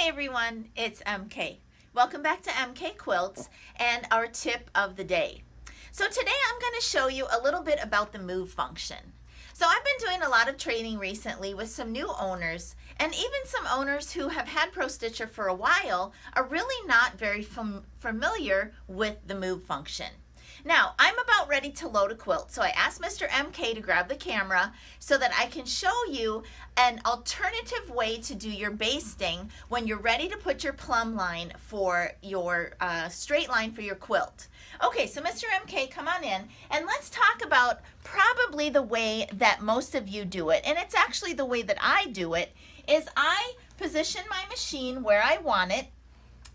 Hey everyone, it's MK. Welcome back to MK Quilts and our tip of the day. So today I'm going to show you a little bit about the move function. So I've been doing a lot of training recently with some new owners, and even some owners who have had Pro Stitcher for a while are really not very familiar with the move function. Now, I'm about ready to load a quilt, so I asked Mr. MK to grab the camera so that I can show you an alternative way to do your basting when you're ready to put your plumb line for your straight line for your quilt. Okay, so Mr. MK, come on in, and let's talk about probably the way that most of you do it, and it's actually the way that I do it, is I position my machine where I want it,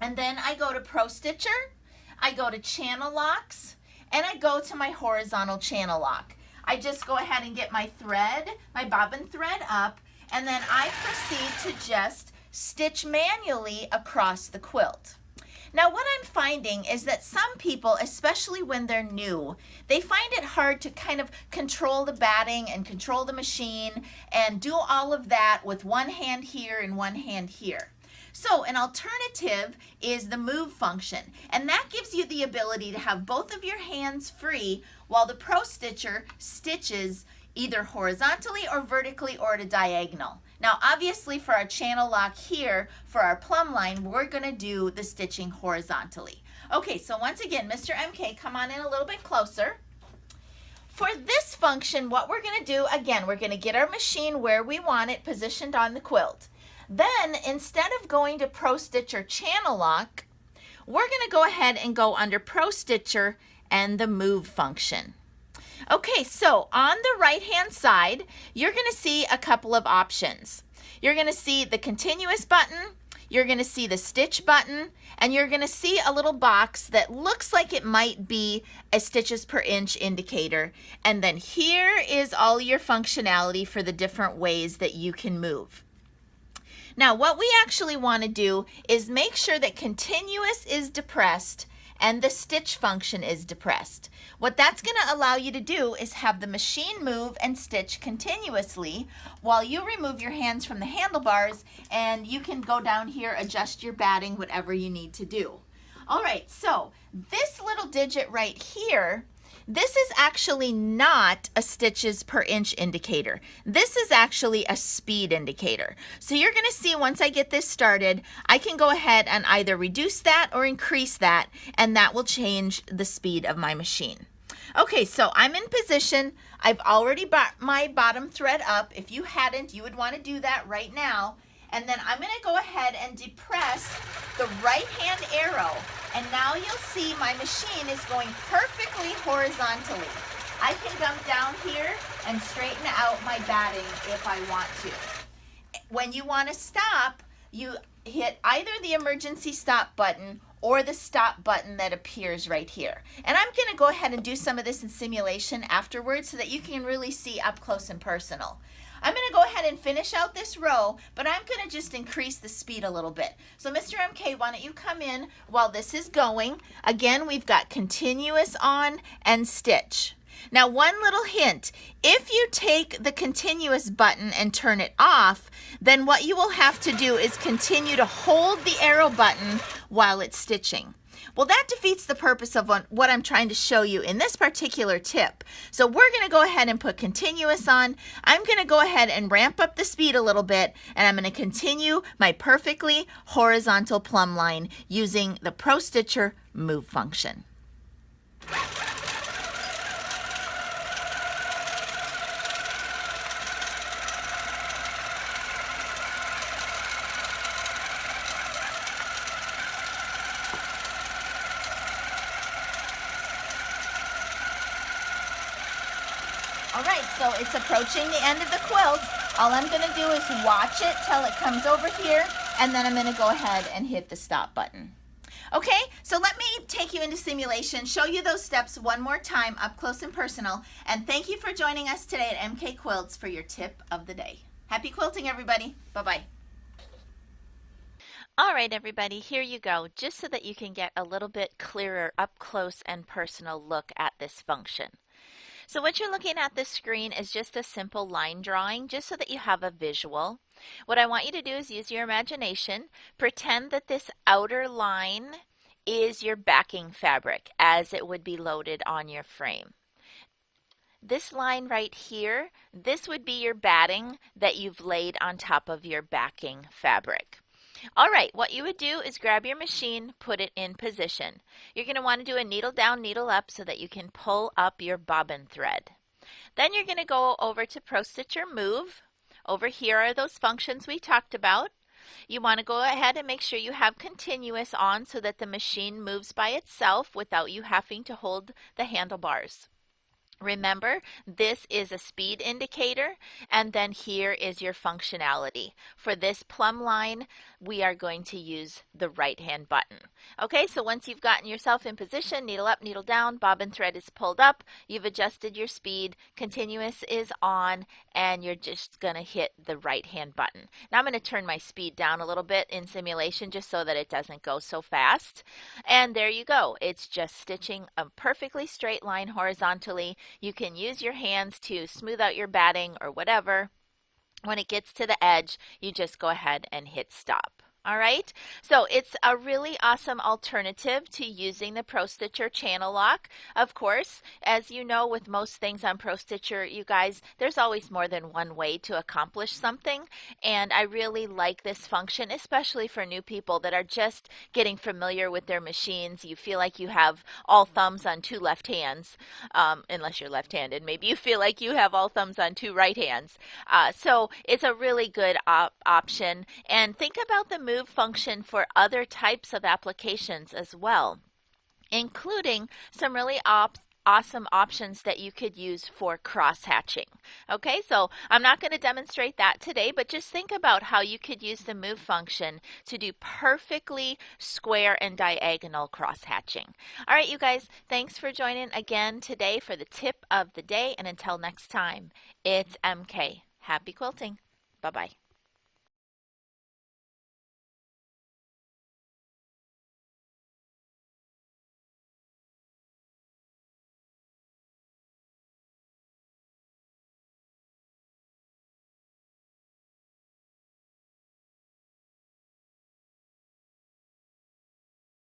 and then I go to Pro Stitcher, I go to Channel Locks, and I go to my horizontal channel lock. I just go ahead and get my thread, my bobbin thread up, and then I proceed to just stitch manually across the quilt. Now what I'm finding is that some people, especially when they're new, they find it hard to kind of control the batting and control the machine and do all of that with one hand here and one hand here. So an alternative is the move function, and that gives you the ability to have both of your hands free while the Pro Stitcher stitches either horizontally or vertically or at a diagonal. Now obviously for our channel lock here, for our plumb line, we're going to do the stitching horizontally. Okay, so once again, Mr. MK, come on in a little bit closer. For this function, what we're going to do, again, we're going to get our machine where we want it positioned on the quilt. Then, instead of going to Pro Stitcher Channel Lock, we're going to go ahead and go under Pro Stitcher and the Move function. Okay, so on the right-hand side, you're going to see a couple of options. You're going to see the continuous button, you're going to see the stitch button, and you're going to see a little box that looks like it might be a stitches per inch indicator. And then here is all your functionality for the different ways that you can move. Now what we actually want to do is make sure that continuous is depressed and the stitch function is depressed. What that's going to allow you to do is have the machine move and stitch continuously while you remove your hands from the handlebars, and you can go down here, adjust your batting, whatever you need to do. All right, so this little digit right here, this is actually not a stitches per inch indicator. This is actually a speed indicator. So you're going to see once I get this started, I can go ahead and either reduce that or increase that, and that will change the speed of my machine. Okay, so I'm in position. I've already got my bottom thread up. If you hadn't, you would want to do that right now. And then I'm going to go ahead and depress the right hand arrow, and now you'll see my machine is going perfectly horizontally. I can come down here and straighten out my batting if I want to. When you want to stop, you hit either the emergency stop button or the stop button that appears right here. And I'm going to go ahead and do some of this in simulation afterwards so that you can really see up close and personal. I'm going to go ahead and finish out this row, but I'm going to just increase the speed a little bit. So Mr. MK, why don't you come in while this is going. Again, we've got continuous on and stitch. Now one little hint, if you take the continuous button and turn it off, then what you will have to do is continue to hold the arrow button while it's stitching. Well, that defeats the purpose of what I'm trying to show you in this particular tip. So we're going to go ahead and put continuous on. I'm going to go ahead and ramp up the speed a little bit, and I'm going to continue my perfectly horizontal plumb line using the Pro Stitcher move function. All right, so it's approaching the end of the quilt. All I'm going to do is watch it till it comes over here, and then I'm going to go ahead and hit the stop button. Okay, so let me take you into simulation, show you those steps one more time up close and personal, and thank you for joining us today at MK Quilts for your tip of the day. Happy quilting, everybody. Bye-bye. All right, everybody, here you go, just so that you can get a little bit clearer up close and personal look at this function. So what you're looking at this screen is just a simple line drawing, just so that you have a visual. What I want you to do is use your imagination. Pretend that this outer line is your backing fabric as it would be loaded on your frame. This line right here, this would be your batting that you've laid on top of your backing fabric. All right, what you would do is grab your machine, put it in position. You're going to want to do a needle down, needle up so that you can pull up your bobbin thread. Then you're going to go over to Pro Stitcher Move. Over here are those functions we talked about. You want to go ahead and make sure you have continuous on so that the machine moves by itself without you having to hold the handlebars. Remember, this is a speed indicator, and then here is your functionality. For this plumb line, we are going to use the right-hand button. Okay, so once you've gotten yourself in position, needle up, needle down, bobbin thread is pulled up, you've adjusted your speed, continuous is on, and you're just going to hit the right-hand button. Now I'm going to turn my speed down a little bit in simulation just so that it doesn't go so fast. And there you go. It's just stitching a perfectly straight line horizontally. You can use your hands to smooth out your batting or whatever. When it gets to the edge, you just go ahead and hit stop. All right, so it's a really awesome alternative to using the Pro Stitcher channel lock. Of course, as you know, with most things on Pro Stitcher, you guys, there's always more than one way to accomplish something. And I really like this function, especially for new people that are just getting familiar with their machines. You feel like you have all thumbs on two left hands, unless you're left-handed. Maybe you feel like you have all thumbs on two right hands. So it's a really good option. And think about the move function for other types of applications as well, including some really awesome options that you could use for cross-hatching. Okay, so I'm not going to demonstrate that today, but just think about how you could use the move function to do perfectly square and diagonal cross-hatching. All right, you guys, thanks for joining again today for the tip of the day, and until next time, it's MK. Happy quilting. Bye-bye.